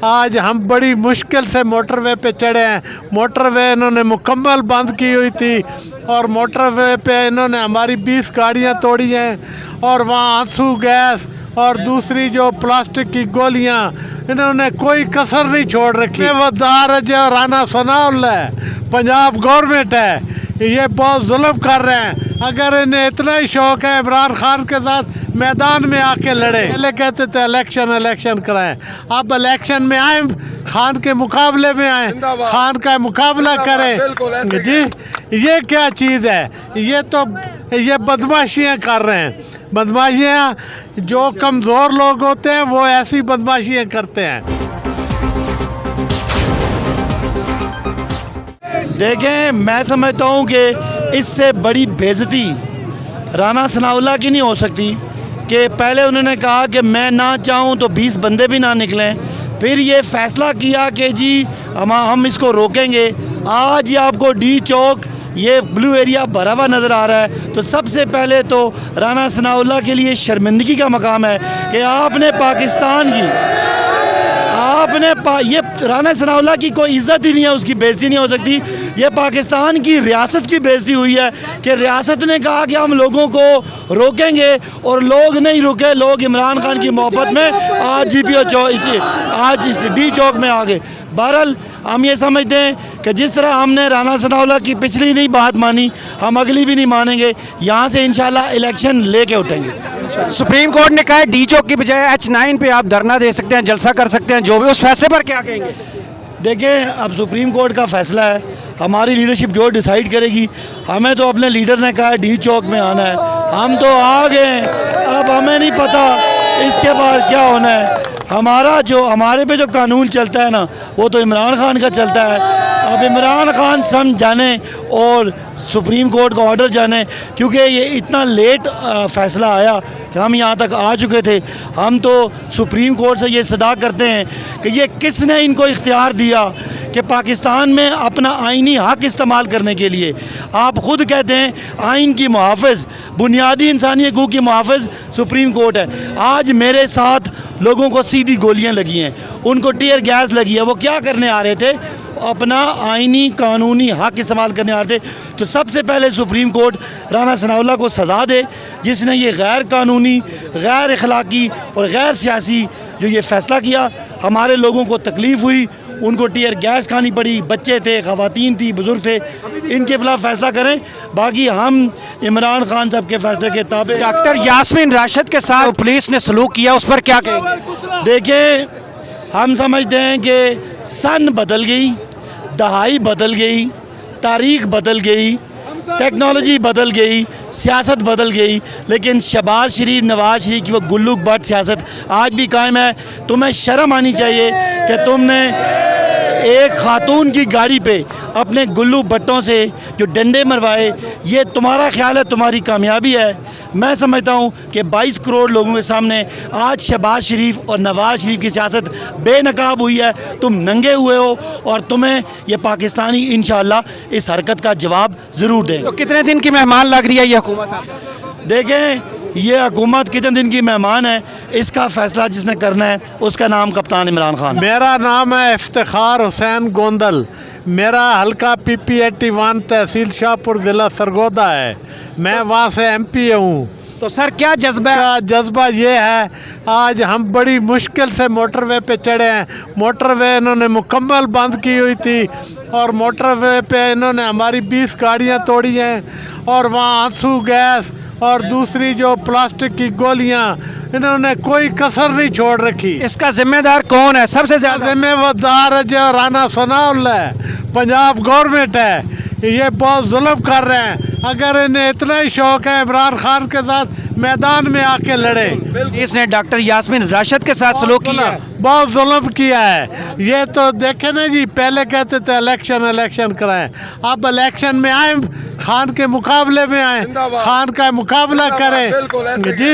आज हम बड़ी मुश्किल से मोटरवे पे चढ़े हैं। मोटरवे इन्होंने मुकम्मल बंद की हुई थी और मोटरवे पे इन्होंने हमारी 20 गाड़ियाँ तोड़ी हैं और वहाँ आंसू गैस और दूसरी जो प्लास्टिक की गोलियाँ, इन्होंने कोई कसर नहीं छोड़ रखी। वदार है राना सनाउल्लाह, पंजाब गवर्नमेंट है, ये बहुत जुल्म कर रहे हैं। अगर इन्हें इतना ही शौक़ है इमरान खान के साथ मैदान में आके लड़े। पहले कहते थे इलेक्शन कराएं, अब इलेक्शन में आए, खान के मुकाबले में आए, खान का मुकाबला करें। जी ये क्या चीज़ है? ये बदमाशियाँ कर रहे हैं। बदमाशियाँ, जो कमज़ोर लोग होते हैं वो ऐसी बदमाशियाँ करते हैं। देखें, मैं समझता हूँ कि इससे बड़ी बेइज्जती राना सनाउल्लाह की नहीं हो सकती कि पहले उन्होंने कहा कि मैं ना चाहूँ तो 20 बंदे भी ना निकलें, फिर ये फ़ैसला किया कि जी हम इसको रोकेंगे। आज ये आपको डी चौक ये ब्लू एरिया भरा हुआ नज़र आ रहा है। तो सबसे पहले तो राना सनाउल्लाह के लिए शर्मिंदगी का मकाम है कि आपने पाकिस्तान की ये राना सनाउल्लाह की कोई इज़्ज़त ही नहीं है, उसकी बेइज्जती नहीं हो सकती। ये पाकिस्तान की रियासत की बेइज्जती हुई है कि रियासत ने कहा कि हम लोगों को रोकेंगे और लोग नहीं रुके। लोग इमरान खान की मोहब्बत में आज GPO चौक आज इस डी चौक में आ गए। बहरहाल हम ये समझते हैं कि जिस तरह हमने राना सनाउल्लाह की पिछली नहीं बात मानी, हम अगली भी नहीं मानेंगे। यहाँ से इंशाल्लाह इलेक्शन लेके उठेंगे। सुप्रीम कोर्ट ने कहा है डी चौक की बजाय H9 पे आप धरना दे सकते हैं, जलसा कर सकते हैं, जो भी। उस फैसले पर क्या कहेंगे? देखें, अब सुप्रीम कोर्ट का फ़ैसला है, हमारी लीडरशिप जो डिसाइड करेगी। हमें तो अपने लीडर ने कहा है डी चौक में आना है, हम तो आ गए। अब हमें नहीं पता इसके बाद क्या होना है। हमारे पे जो कानून चलता है ना, वो तो इमरान खान का चलता है। अब इमरान खान समझ जाने और सुप्रीम कोर्ट का ऑर्डर जाने, क्योंकि ये इतना लेट फ़ैसला आया कि हम यहाँ तक आ चुके थे। हम तो सुप्रीम कोर्ट से ये सदा करते हैं कि ये किसने इनको इख्तियार दिया कि पाकिस्तान में अपना आइनी हक इस्तेमाल करने के लिए। आप ख़ुद कहते हैं आइन की मुहाफ़िज़, बुनियादी इंसानी हकूक़ की मुहाफ़िज़ सुप्रीम कोर्ट है। आज मेरे साथ लोगों को सीधी गोलियां लगी हैं, उनको टीयर गैस लगी है। वो क्या करने आ रहे थे? अपना आइनी कानूनी हक इस्तेमाल करने आ रहे थे। तो सबसे पहले सुप्रीम कोर्ट राना सनाउल्लाह को सज़ा दे, जिसने ये गैर कानूनी, गैर अखलाकी और गैर सियासी जो ये फ़ैसला किया। हमारे लोगों को तकलीफ़ हुई, उनको टीयर गैस खानी पड़ी, बच्चे थे, ख़वातीन थी, बुज़ुर्ग थे। इनके खिलाफ फ़ैसला करें। बाकी हम इमरान खान साहब के फ़ैसले के ताबे। डॉक्टर यास्मीन राशिद के साथ पुलिस ने सलूक किया, उस पर क्या कहेंगे? देखें, हम समझते हैं कि सन बदल गई, दहाई बदल गई, तारीख़ बदल गई, टेक्नोलॉजी बदल गई, सियासत बदल गई, लेकिन शहबाज शरीफ, नवाज शरीफ की वो गुल्लुक बट सियासत आज भी कायम है। तुम्हें शर्म आनी चाहिए कि तुमने एक खातून की गाड़ी पे अपने गुल्लू भट्टों से जो डंडे मरवाए। ये तुम्हारा ख्याल है तुम्हारी कामयाबी है? मैं समझता हूँ कि 22 करोड़ लोगों के सामने आज शहबाज शरीफ और नवाज शरीफ की सियासत बेनकाब हुई है। तुम नंगे हुए हो और तुम्हें ये पाकिस्तानी इंशाअल्लाह इस हरकत का जवाब ज़रूर दें। तो कितने दिन की मेहमान लग रही है ये हुकूमत आपको? देखें, ये हुकूमत कितने दिन की मेहमान है, इसका फ़ैसला जिसने करना है उसका नाम कप्तान इमरान खान। मेरा नाम है इफ्तिखार हुसैन गोंदल। मेरा हल्का PP 81 तहसील शाहपुर ज़िला सरगोदा है। मैं वहाँ से MP हूँ। तो सर क्या जज्बा है? का जज्बा ये है, आज हम बड़ी मुश्किल से मोटरवे पे चढ़े हैं। मोटरवे इन्होंने मुकम्मल बंद की हुई थी और मोटरवे पे इन्होंने हमारी 20 गाड़ियाँ तोड़ी हैं और वहाँ आंसू गैस और दूसरी जो प्लास्टिक की गोलियाँ, इन्होंने कोई कसर नहीं छोड़ रखी। इसका जिम्मेदार कौन है सबसे ज़्यादा? जिम्मेदार जो राना सनाउल्लाह है, पंजाब गवर्नमेंट है। ये बहुत जुल्म कर रहे हैं। अगर इन्हें इतना ही शौक है इमरान खान के साथ मैदान में आके लड़े। इसने डॉक्टर यास्मीन राशिद के साथ सलूक किया है। बहुत जुल्म किया है। ये तो देखे ना जी, पहले कहते थे इलेक्शन कराएं, अब इलेक्शन में आए, खान के मुकाबले में आए, खान का मुकाबला करें जी।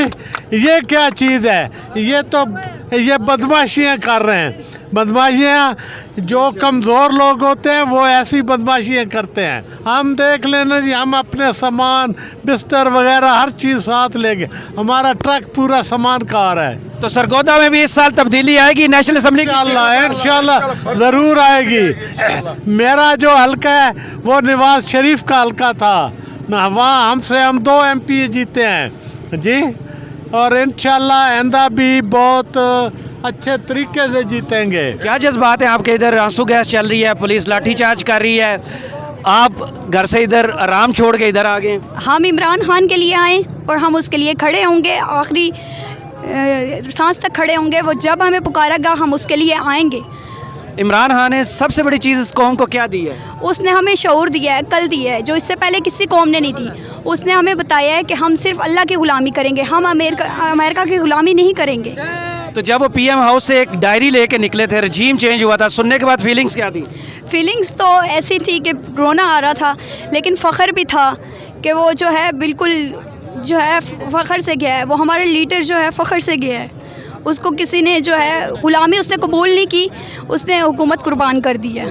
ये क्या चीज़ है? ये बदमाशियाँ कर रहे हैं। बदमाशियाँ, जो कमज़ोर लोग होते हैं वो ऐसी बदमाशियाँ करते हैं। हम देख लेना जी, हम अपने सामान बिस्तर वगैरह हर चीज़ साथ ले गए। हमारा ट्रक पूरा सामान का आ रहा है। तो सरगोदा में भी इस साल तब्दीली आएगी नेशनल असेंबली की? इंशाल्लाह ज़रूर आएगी। मेरा जो हल्का है वो नवाज शरीफ का हल्का था। वहाँ हम 2 MP जीते हैं जी, और इंशाल्लाह आइंदा भी बहुत अच्छे तरीके से जीतेंगे। क्या जज्बात हैं आपके? इधर आंसू गैस चल रही है, पुलिस लाठीचार्ज कर रही है, आप घर से इधर आराम छोड़ के इधर आ गए। हम इमरान खान के लिए आए और हम उसके लिए खड़े होंगे, आखिरी सांस तक खड़े होंगे। वो जब हमें पुकारेगा हम उसके लिए आएंगे। इमरान खान ने सबसे बड़ी चीज़ इस कौम को क्या दी है? उसने हमें शऊर दिया है, कल दिया है, जो इससे पहले किसी कौम ने नहीं दी। उसने हमें बताया है कि हम सिर्फ अल्लाह की ग़ुलामी करेंगे, हम अमेरिका की ग़ुलामी नहीं करेंगे। तो जब वो PM हाउस से एक डायरी लेके निकले थे, रजीम चेंज हुआ था, सुनने के बाद फीलिंग्स क्या थी? फीलिंग्स तो ऐसी थी कि रोना आ रहा था, लेकिन फ़ख्र भी था कि वो जो है बिल्कुल जो है फ़ख्र से गया है। वो हमारा लीडर जो है फ़ख्र से गया है। उसको किसी ने जो है ग़ुलामी उसने कबूल नहीं की, उसने हुकूमत कुर्बान कर दी है।